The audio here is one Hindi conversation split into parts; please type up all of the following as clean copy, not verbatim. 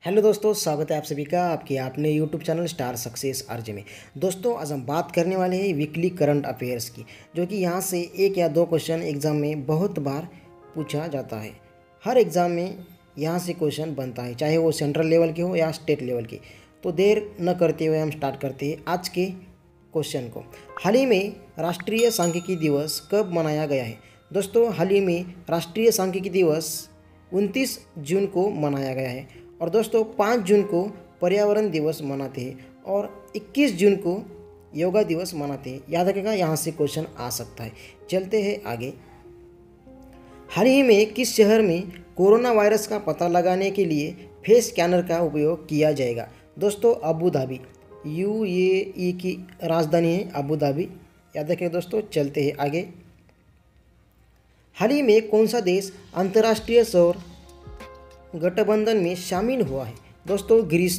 हेलो दोस्तों, स्वागत है आप सभी का आपके अपने YouTube channel star success RJ में। दोस्तों, आज हम बात करने वाले हैं वीकली करंट अफेयर्स की, जो कि यहाँ से एक या दो क्वेश्चन एग्ज़ाम में बहुत बार पूछा जाता है। हर एग्ज़ाम में यहाँ से क्वेश्चन बनता है, चाहे वो सेंट्रल लेवल के हो या स्टेट लेवल के। तो देर न करते हुए हम स्टार्ट करते हैं आज के क्वेश्चन को। हाल ही में राष्ट्रीय सांख्यिकी दिवस कब मनाया गया है? दोस्तों, हाल ही में राष्ट्रीय सांख्यिकी दिवस 29 जून को मनाया गया है। और दोस्तों, 5 जून को पर्यावरण दिवस मनाते हैं और 21 जून को योगा दिवस मनाते हैं। याद रखिएगा, यहाँ से क्वेश्चन आ सकता है। चलते हैं आगे। हाल ही में किस शहर में कोरोना वायरस का पता लगाने के लिए फेस स्कैनर का उपयोग किया जाएगा? दोस्तों, अबू धाबी, यूएई की राजधानी है अबू धाबी। याद रखिएगा दोस्तों। चलते हैं आगे। हाल ही में कौन सा देश अंतर्राष्ट्रीय सौर गठबंधन में शामिल हुआ है? दोस्तों, ग्रीस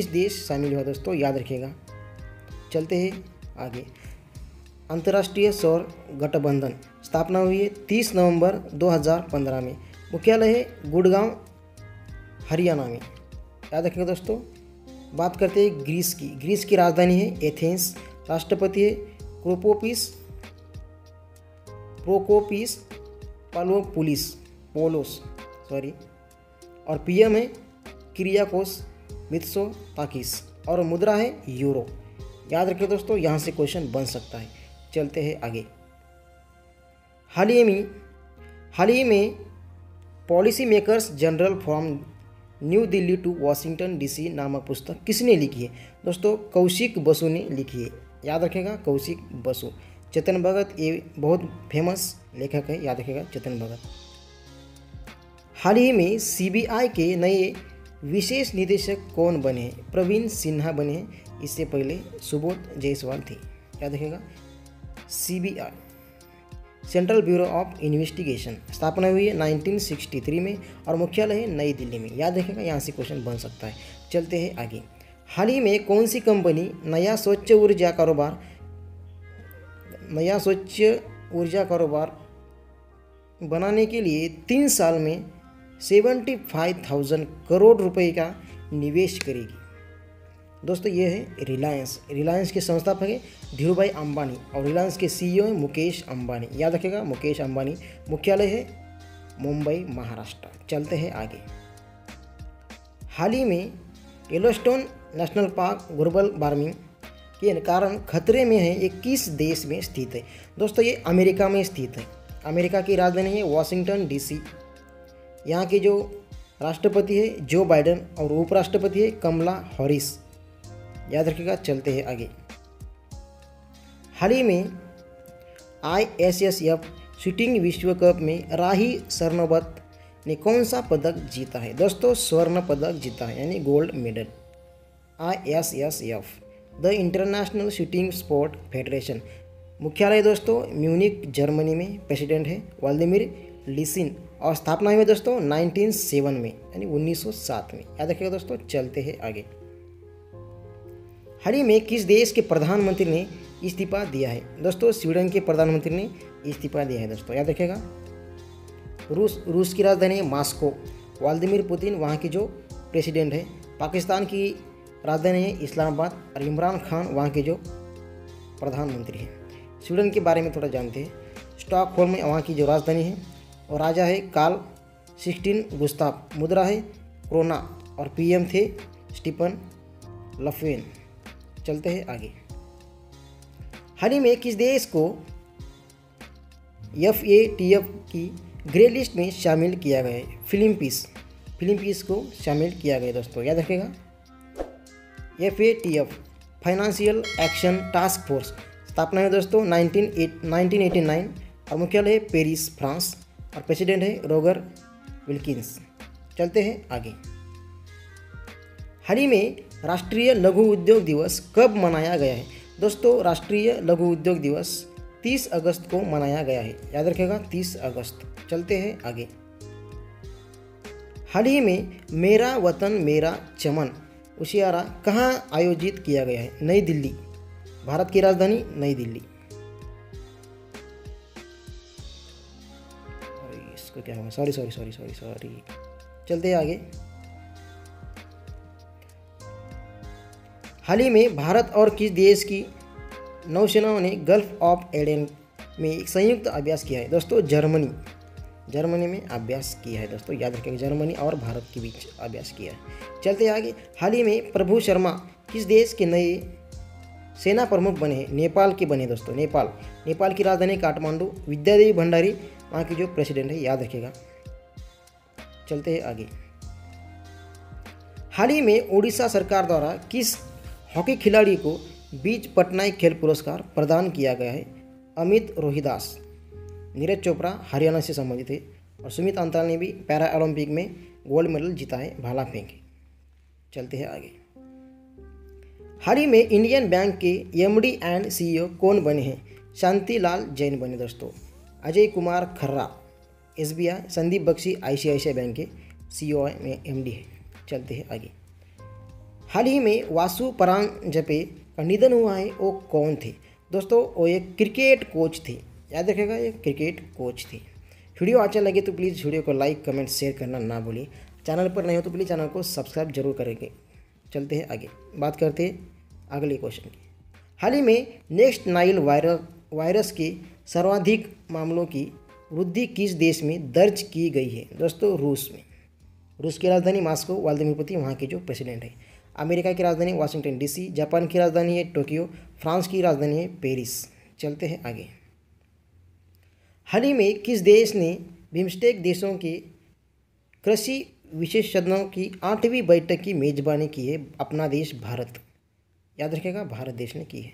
देश शामिल हुआ दोस्तों, याद रखिएगा। चलते हैं आगे। अंतर्राष्ट्रीय सौर गठबंधन स्थापना हुई है 30 नवंबर 2015 में। मुख्यालय है गुड़गांव, हरियाणा में। याद रखिएगा दोस्तों। बात करते हैं ग्रीस की राजधानी है एथेंस। राष्ट्रपति है प्रोकोपिस पोलोस और पीएम है किरियाकोस मित्सोताकिस और मुद्रा है यूरो। याद रखिए दोस्तों, यहाँ से क्वेश्चन बन सकता है। चलते हैं आगे। हाल ही में policy makers general from new Delhi to Washington DC नामक पुस्तक किसने लिखी है? दोस्तों, कौशिक बसु ने लिखी है। याद रखेगा, कौशिक बसु। चेतन भगत ये बहुत फेमस लेखक है, याद रखेगा, चेतन भगत। हाल ही में सीबीआई के नए विशेष निदेशक कौन बने हैं? प्रवीण सिन्हा बने हैं। इससे पहले सुबोध जायसवाल थे। याद रखेगा। CBI central bureau of investigation स्थापना हुई है 1963 में और मुख्यालय है नई दिल्ली में। याद रखेगा, यहाँ से क्वेश्चन बन सकता है। चलते हैं आगे। हाल ही में कौन सी कंपनी नया स्वच्छ ऊर्जा कारोबार बनाने के लिए 3 साल में 75,000 करोड़ रुपए का निवेश करेगी? दोस्तों, ये है रिलायंस के संस्थापक है धीरूभाई अंबानी और रिलायंस के सीईओ है मुकेश अंबानी। याद रखेगा, मुकेश अंबानी। मुख्यालय है मुंबई, महाराष्ट्र। चलते हैं आगे। हाल ही में Yellowstone national park global warming के कारण खतरे में है, ये किस देश में स्थित है? दोस्तों, ये अमेरिका में स्थित है। अमेरिका की राजधानी है वाशिंगटन डीसी। यहाँ के जो राष्ट्रपति है जो बाइडेन और उपराष्ट्रपति है कमला हैरिस। याद रखिएगा। चलते हैं आगे। हाल ही में ISSF शूटिंग विश्व कप में राही सरनोबत ने कौन सा पदक जीता है? दोस्तों, स्वर्ण पदक जीता है, यानी gold medal. ISSF the international shooting sport federation. मुख्यालय दोस्तों म्यूनिक, जर्मनी में। प्रेसिडेंट है व्लादिमीर लिसिन और स्थापना हुई दोस्तों 1907 में, यानी 1907 में। याद रखिएगा दोस्तों। चलते हैं आगे। हाल ही में किस देश के प्रधानमंत्री ने इस्तीफा दिया है? दोस्तों, स्वीडन के प्रधानमंत्री ने इस्तीफा दिया है दोस्तों। याद रखिएगा। रूस की राजधानी है मॉस्को। व्लादिमीर पुतिन वहाँ की जो प्रेसिडेंट है। पाकिस्तान की राजधानी है इस्लामाबाद और इमरान खान वहाँ के जो प्रधानमंत्री हैं। स्वीडन के बारे में थोड़ा जानते हैं। स्टॉकहोल्म में वहाँ की जो राजधानी है और राजा है कार्ल 16 गुस्ताव। मुद्रा है क्रोना और पीएम थे स्टीफन लफेन। चलते हैं आगे। हाल ही में किस देश को FATF की ग्रे लिस्ट में शामिल किया गया है? फिलीपींस को शामिल किया गया दोस्तों। याद रखिएगा। FATF financial action task force स्थापना है दोस्तों 1989 और मुख्यालय है पेरिस, फ्रांस और प्रेसिडेंट है रोगर विल्किंस। चलते हैं आगे। हाल ही में राष्ट्रीय लघु उद्योग दिवस कब मनाया गया है? दोस्तों, राष्ट्रीय लघु उद्योग दिवस 30 अगस्त को मनाया गया है। याद रखिएगा, 30 अगस्त। चलते हैं आगे। हाल ही में मेरा वतन मेरा चमन मुशायरा कहाँ आयोजित किया गया है? नई दिल्ली। भारत की राजधानी नई दिल्ली। इसको क्या हुआ? सॉरी। चलते हैं आगे। हाल ही में भारत और किस देश की नौसेनाओं ने गल्फ ऑफ एडेन में एक संयुक्त अभ्यास किया है? दोस्तों जर्मनी में अभ्यास किया है। दोस्तों याद रखिएगा, जर्मनी और भारत के बीच अभ्यास किया है। चलते आगे। हाल ही में प्रभु शर्मा किस देश के नए सेना प्रमुख बने हैं? नेपाल के बने दोस्तों, नेपाल की राजधानी काठमांडू। विद्यादेवी भंडारी वहाँ की जो प्रेसिडेंट है, याद रखिएगा। चलते हैं आगे। हाल ही में उड़ीसा सरकार द्वारा किस हॉकी खिलाड़ी को बीच पटनायक खेल पुरस्कार प्रदान किया गया है? अमित रोहिदास। नीरज चोपड़ा हरियाणा से संबंधित है और सुमित अंतराल ने भी पैरा ओलंपिक में गोल्ड मेडल जीता है भाला फेंक। चलते हैं आगे। हाल ही में इंडियन बैंक के एमडी एंड सीईओ कौन बने हैं? शांतिलाल जैन बने दोस्तों। Ajay Kumar Kharra SBI, Sandeep Bakhshi ICICI Bank के सीईओ में एमडी है। चलते हैं आगे। हाल ही में वासु परांजपे का निधन हुआ है, वो कौन थे? दोस्तों वो एक क्रिकेट कोच थे, याद रखिएगा, ये क्रिकेट कोच थे। वीडियो अच्छा लगे तो प्लीज़ वीडियो को लाइक कमेंट शेयर करना ना भूलिए। चैनल पर नहीं हो तो प्लीज़ चैनल को सब्सक्राइब जरूर करेंगे। चलते हैं आगे, बात करते हैं अगले क्वेश्चन की। हाल ही में नेक्स्ट नाइल वायरस के सर्वाधिक मामलों की वृद्धि किस देश में दर्ज की गई है? दोस्तों रूस में। रूस की राजधानी मॉस्को, व्लादिमीर पुतिन वहाँ के जो प्रेसिडेंट है। अमेरिका की राजधानी वाशिंगटन डीसी, जापान की राजधानी है टोक्यो, फ्रांस की राजधानी है पेरिस। चलते हैं आगे। हाल ही में किस देश ने बिम्स्टेक देशों के कृषि विशेषज्ञों की 8वीं बैठक की मेजबानी की है? अपना देश भारत, याद रखिएगा, भारत देश ने की है।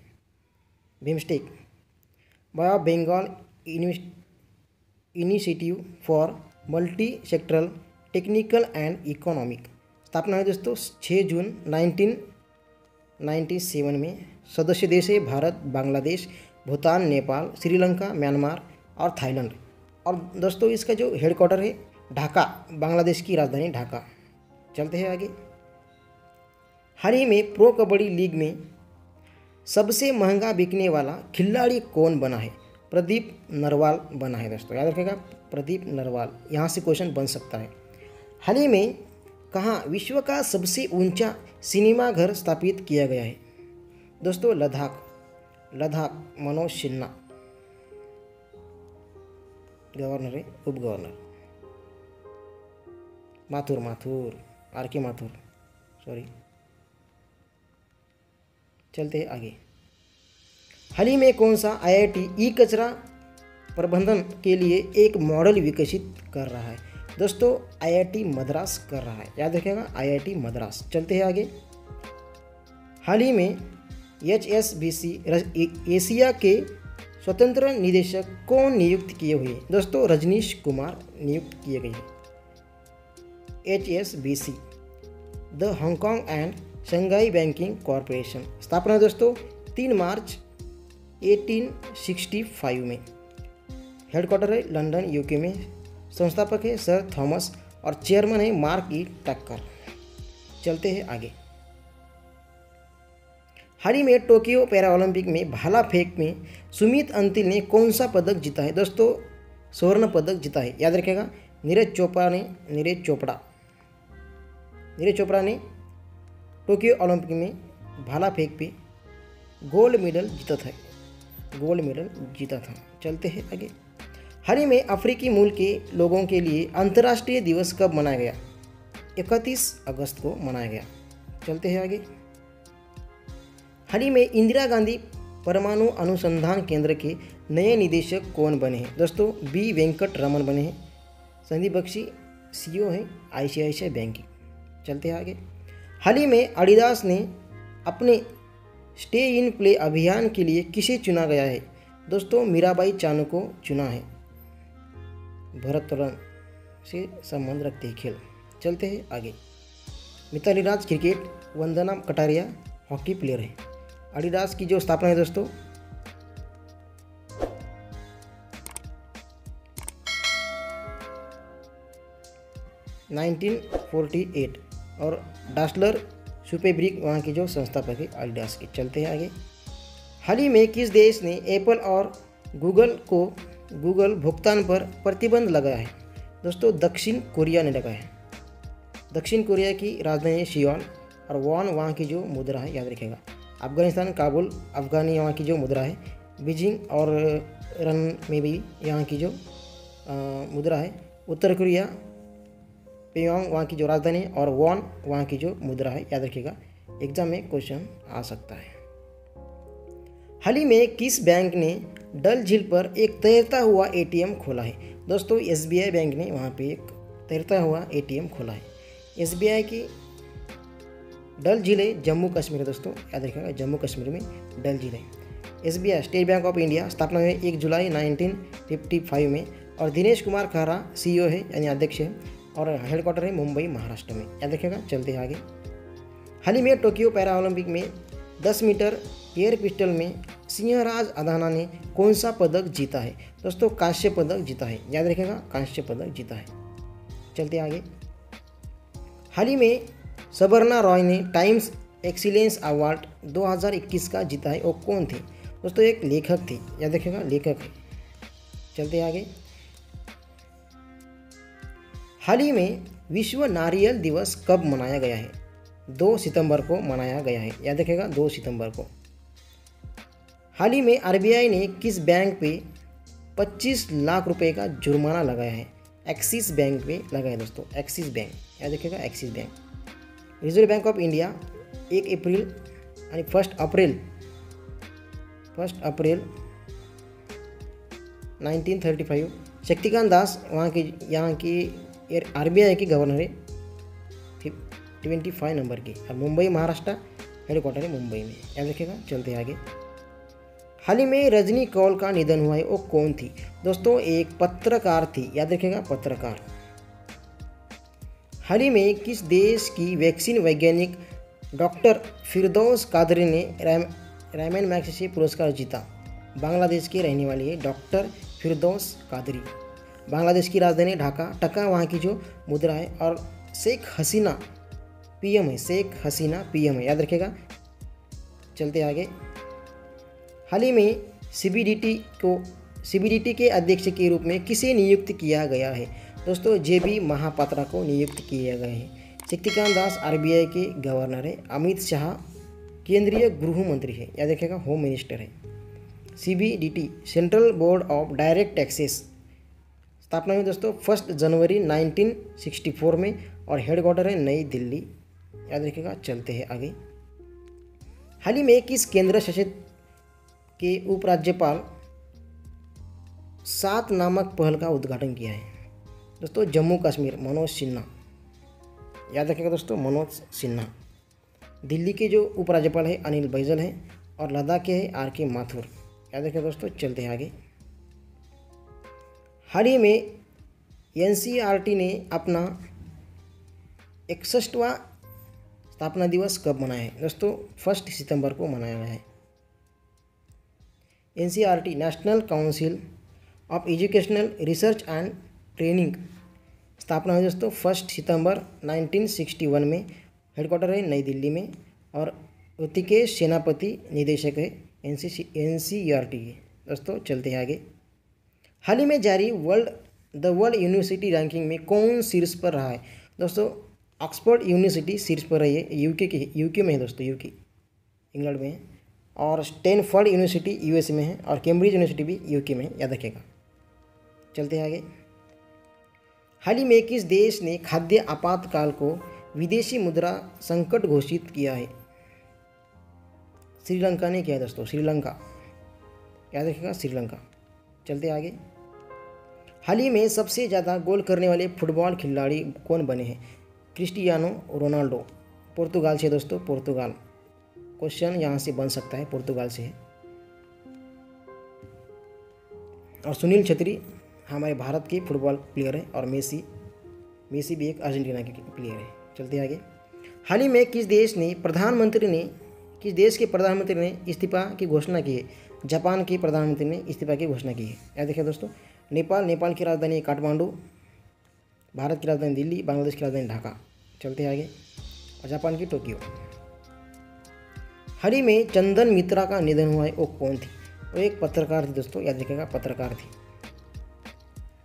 BIMSTEC bay of Bengal initiative for multi sectoral technical and economic स्थापना है दोस्तों 6 जून 1997 में। सदस्य देश है भारत, बांग्लादेश, भूटान, नेपाल, श्रीलंका, म्यांमार और थाईलैंड। और दोस्तों इसका जो हेडक्वार्टर है ढाका, बांग्लादेश की राजधानी ढाका। चलते हैं आगे। हाल ही में प्रो कबड्डी लीग में सबसे महंगा बिकने वाला खिलाड़ी कौन बना है? प्रदीप नरवाल बना है दोस्तों, याद रखिएगा, प्रदीप नरवाल। यहाँ से क्वेश्चन बन सकता है। हाल ही में कहाँ विश्व का सबसे ऊंचा सिनेमा घर स्थापित किया गया है? दोस्तों लद्दाख मनोज सिन्हा गवर्नर है, उप governor. Mathur R K. Mathur, sorry. चलते हैं आगे। हाल ही में कौन सा आईआईटी ई कचरा प्रबंधन के लिए एक मॉडल विकसित कर रहा है? दोस्तों आईआईटी मद्रास कर रहा है, याद रखिएगा, आईआईटी मद्रास। चलते हैं आगे। हाल ही में HSBC एशिया के स्वतंत्र निदेशक कौन नियुक्त किए हुए? दोस्तों रजनीश कुमार नियुक्त किए गए हैं। HSBC the Hong Kong and Shanghai banking corporation स्थापना दोस्तों 3 मार्च 1865 में। हेडक्वार्टर है लंदन यूके में। संस्थापक है सर थॉमस और चेयरमैन है मार्क ई टक्कर। चलते हैं आगे। हाल ही में टोक्यो पैरा ओलंपिक में भाला फेंक में सुमित अंतिल ने कौन सा पदक जीता है? दोस्तों स्वर्ण पदक जीता है, याद रखिएगा। नीरज चोपड़ा ने टोक्यो ओलंपिक में भाला फेंक पे गोल्ड मेडल जीता था। चलते हैं आगे। हाल ही में अफ्रीकी मूल के लोगों के लिए अंतर्राष्ट्रीय दिवस कब मनाया गया? 31 अगस्त को मनाया गया। चलते हैं आगे। हाल ही में इंदिरा गांधी परमाणु अनुसंधान केंद्र के नए निदेशक कौन बने हैं? दोस्तों बी वेंकट रमन बने हैं। संदीप बख्शी सीईओ है आईसीआईसीआई बैंक की। चलते हैं आगे। हाल ही में एडिडास ने अपने स्टे इन प्ले अभियान के लिए किसे चुना गया है? दोस्तों मीराबाई चानू को चुना है, भरतनाट्यम से संबंध रखते हैं खेल। चलते हैं आगे। मिताली राज cricket, Vandana Kataria hockey player है। एडिडास की जो स्थापना है दोस्तों 1948 और डासलर सुपेब्रिक वहाँ की जो संस्थापक है एडिडास की। चलते हैं आगे। हाल ही में किस देश ने एप्पल और गूगल भुगतान पर प्रतिबंध लगाया है? दोस्तों दक्षिण कोरिया ने लगाया है। दक्षिण कोरिया की राजधानी सियोल और वॉन वहाँ की जो मुद्रा है, याद रखिएगा। अफगानिस्तान काबुल अफगानी यहाँ की जो मुद्रा है। बीजिंग और रन में भी यहाँ की जो मुद्रा है। उत्तर कोरिया प्योंग वहाँ की जो राजधानी है, और वॉन वहाँ की जो मुद्रा है, याद रखिएगा। एग्जाम में क्वेश्चन आ सकता है। हाल ही में किस बैंक ने डल झील पर एक तैरता हुआ एटीएम खोला है? दोस्तों एसबीआई बैंक ने वहाँ पे एक तैरता हुआ एटीएम खोला है। एसबीआई की डल झील है जम्मू कश्मीर है दोस्तों, याद रखिएगा, जम्मू कश्मीर में डल झील है। SBI state bank of India स्थापना हुई 1 जुलाई 1955 में, और दिनेश कुमार खहरा सीईओ है यानी अध्यक्ष है, और हेडक्वार्टर है मुंबई महाराष्ट्र में, याद रखिएगा। चलते आगे। हाल ही में टोक्यो पैरा ओलंपिक में 10 मीटर एयर पिस्टल में सिंहराज अधाना ने कौन सा पदक जीता है? दोस्तों कांस्य पदक जीता है, याद रखिएगा, कांस्य पदक जीता है। चलते आगे। हाल ही में सबर्णा रॉय ने टाइम्स एक्सीलेंस अवार्ड 2021 का जीता है, वो कौन थे? दोस्तों एक लेखक थे, याद रखिएगा, लेखक है। चलते आगे। हाल ही में विश्व नारियल दिवस कब मनाया गया है? 2 सितंबर को मनाया गया है, याद रखिएगा, 2 सितंबर को। हाल ही में आरबीआई ने किस बैंक पे 25 लाख रुपए का जुर्माना लगाया है? एक्सिस बैंक पे लगाया दोस्तों, एक्सिस बैंक, याद रखिएगा, axis bank. Reserve bank of India 1 अप्रैल यानी 1 अप्रैल 1935 शक्तिकांत दास यहाँ की आरबीआई की गवर्नर है 25 नंबर की, और मुंबई महाराष्ट्र हेडक्वार्टर है मुंबई में, याद रखिएगा। चलते आगे। हाल ही में रजनी कौल का निधन हुआ है, वो कौन थी? दोस्तों एक पत्रकार थी, याद रखिएगा, पत्रकार। हाल ही में किस देश की वैक्सीन वैज्ञानिक डॉक्टर फिरदौस कादरी ने रैमन मैग्सेसे पुरस्कार जीता? बांग्लादेश की रहने वाली है डॉक्टर फिरदौस कादरी। बांग्लादेश की राजधानी ढाका, टका वहाँ की जो मुद्रा है, और शेख हसीना पीएम है, शेख हसीना पीएम है, याद रखिएगा। चलते आगे। हाल ही में सीबीडीटी के अध्यक्ष के रूप में किसे नियुक्त किया गया है? दोस्तों जेबी महापात्रा को नियुक्त किया गया है। शक्तिकांत दास आरबीआई के गवर्नर है। अमित शाह केंद्रीय गृह मंत्री है, याद रखिएगा, होम मिनिस्टर है। CBDT central board of direct taxes स्थापना हुई दोस्तों 1 जनवरी 1964 में, और हेडक्वार्टर है नई दिल्ली, याद रखिएगा। चलते हैं आगे। हाल ही में किस केंद्र शासित के उपराज्यपाल 7 नामक पहल का उद्घाटन किया है? दोस्तों जम्मू कश्मीर मनोज सिन्हा, याद रखिएगा दोस्तों, मनोज सिन्हा। दिल्ली के जो उपराज्यपाल है अनिल बैजल है, और लद्दाख के है आर.के. माथुर, याद रखिएगा दोस्तों। चलते हैं आगे। हाल ही में एनसीईआरटी ने अपना 61वां स्थापना दिवस कब मनाया है? दोस्तों 1 सितंबर को मनाया गया है। NCERT national council of educational research and training स्थापना हुई दोस्तों 1 सितंबर 1961 में, हेडक्वार्टर है नई दिल्ली में, और ऋतिकेश सेनापति निदेशक है एनसीईआरटी के। दोस्तों चलते हैं आगे। हाल ही में जारी द वर्ल्ड यूनिवर्सिटी रैंकिंग में कौन शीर्ष पर रहा है? दोस्तों ऑक्सफोर्ड यूनिवर्सिटी शीर्ष पर रही है, यूके में है दोस्तों, यूके इंग्लैंड में है, और स्टैनफोर्ड यूनिवर्सिटी यूएसए में है, और कैम्ब्रिज यूनिवर्सिटी भी यूके में है, याद रखिएगा। चलते हैं आगे। हाल ही में किस देश ने खाद्य आपातकाल को विदेशी मुद्रा संकट घोषित किया है? श्रीलंका ने किया दोस्तों, श्रीलंका, याद रखिएगा, श्रीलंका। चलते आगे। हाल ही में सबसे ज़्यादा गोल करने वाले फुटबॉल खिलाड़ी कौन बने हैं? क्रिस्टियानो रोनाल्डो, पुर्तगाल से दोस्तों, पुर्तगाल। क्वेश्चन यहाँ से बन सकता है, पुर्तगाल से है। और सुनील छेत्री हमारे भारत के फुटबॉल प्लेयर है, और मेसी भी एक अर्जेंटीना के प्लेयर है। चलते आगे। हाल ही में किस देश के प्रधानमंत्री ने इस्तीफा की घोषणा की है? जापान के प्रधानमंत्री ने इस्तीफा की घोषणा की है, याद देखिए दोस्तों। नेपाल की राजधानी काठमांडू, भारत की राजधानी दिल्ली, बांग्लादेश की राजधानी ढाका। चलते आगे। और जापान की टोक्यो। हाल ही में चंदन मित्रा का निधन हुआ है, वो कौन थी? वो एक पत्रकार थी दोस्तों, याद रखिएगा, पत्रकार थी।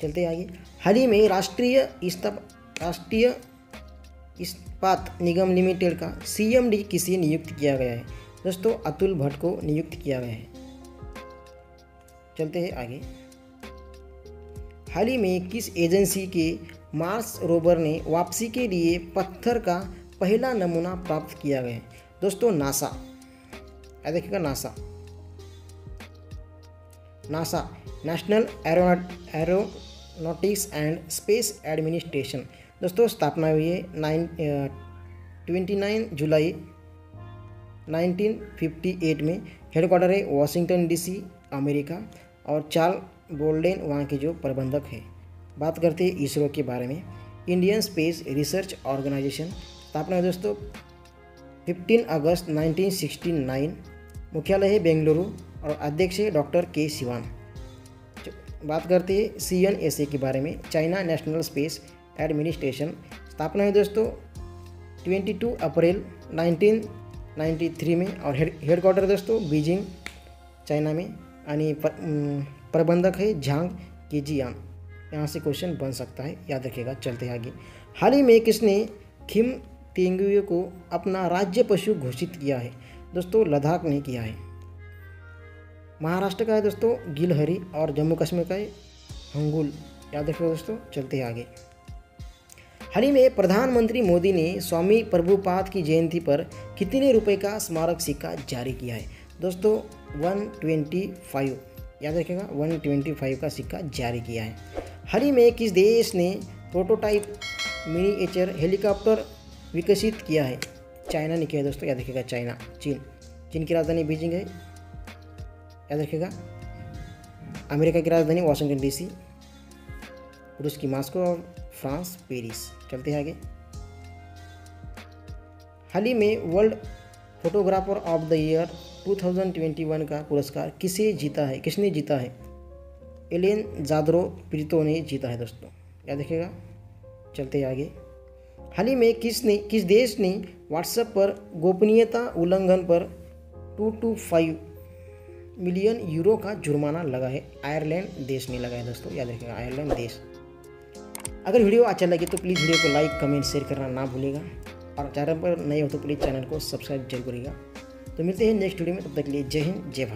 चलते आगे। हाल ही में राष्ट्रीय इस्पात निगम लिमिटेड का CMD किसे नियुक्त किया गया है? दोस्तों अतुल भट्ट को नियुक्त किया गया है। चलते हैं आगे। हाल ही में किस एजेंसी के मार्स रोवर ने वापसी के लिए पत्थर का पहला नमूना प्राप्त किया गया है? दोस्तों नासा। देखिएगा NASA national aeronautics and space administration. दोस्तों स्थापना हुई है 29 जुलाई 1958 में। हेडक्वार्टर है वाशिंगटन DC अमेरिका, और चार्ल्स बोल्डेन वहाँ के जो प्रबंधक है। बात करते हैं इसरो के बारे में। इंडियन स्पेस रिसर्च ऑर्गेनाइजेशन स्थापना है दोस्तों 15 अगस्त 1969। मुख्यालय है बेंगलुरु और अध्यक्ष है डॉक्टर के शिवान। बात करते हैं CNSA के बारे में। चाइना नेशनल स्पेस एडमिनिस्ट्रेशन स्थापना है दोस्तों 22 अप्रैल 1993 में, और हेडक्वार्टर दोस्तों बीजिंग चाइना में, यानी प्रबंधक है झांग केजियान। यहाँ से क्वेश्चन बन सकता है, याद रखिएगा। चलते हैं आगे। हाल ही में किसने खिम तेंदुए को अपना राज्य पशु घोषित किया है? दोस्तों लद्दाख ने किया है। महाराष्ट्र का है दोस्तों गिलहरी, और जम्मू कश्मीर का है हंगुल। याद रखिएगा दोस्तों। चलते हैं आगे। हाल ही में प्रधानमंत्री मोदी ने स्वामी प्रभुपाद की जयंती पर कितने रुपए का स्मारक सिक्का जारी किया है? दोस्तों 125। याद रखिएगा 125 का सिक्का जारी किया है। हाल ही में किस देश ने प्रोटोटाइप मिनीएचर हेलीकॉप्टर विकसित किया है? चाइना ने किया है दोस्तों। याद रखिएगा चीन की राजधानी बीजिंग है। याद रखिएगा। अमेरिका की राजधानी वाशिंगटन DC, रूस की मॉस्को, और फ्रांस पेरिस। चलते हैं आगे। हाल ही में world photographer of the year 2021 का पुरस्कार किसने जीता है? एलेन जादरो प्रीतो ने जीता है दोस्तों। याद रखिएगा। चलते हैं आगे। हाल ही में किस देश ने व्हाट्सएप पर गोपनीयता उल्लंघन पर 225 मिलियन यूरो का जुर्माना लगा है? आयरलैंड देश ने लगाया दोस्तों। याद रखिएगा आयरलैंड देश। अगर वीडियो अच्छा लगे तो प्लीज़ वीडियो को लाइक कमेंट शेयर करना ना भूलिएगा, और चैनल पर नए हो तो प्लीज़ चैनल को सब्सक्राइब जरूर करिएगा। तो मिलते हैं नेक्स्ट वीडियो में, तब तक के लिए जय हिंद जय भारत।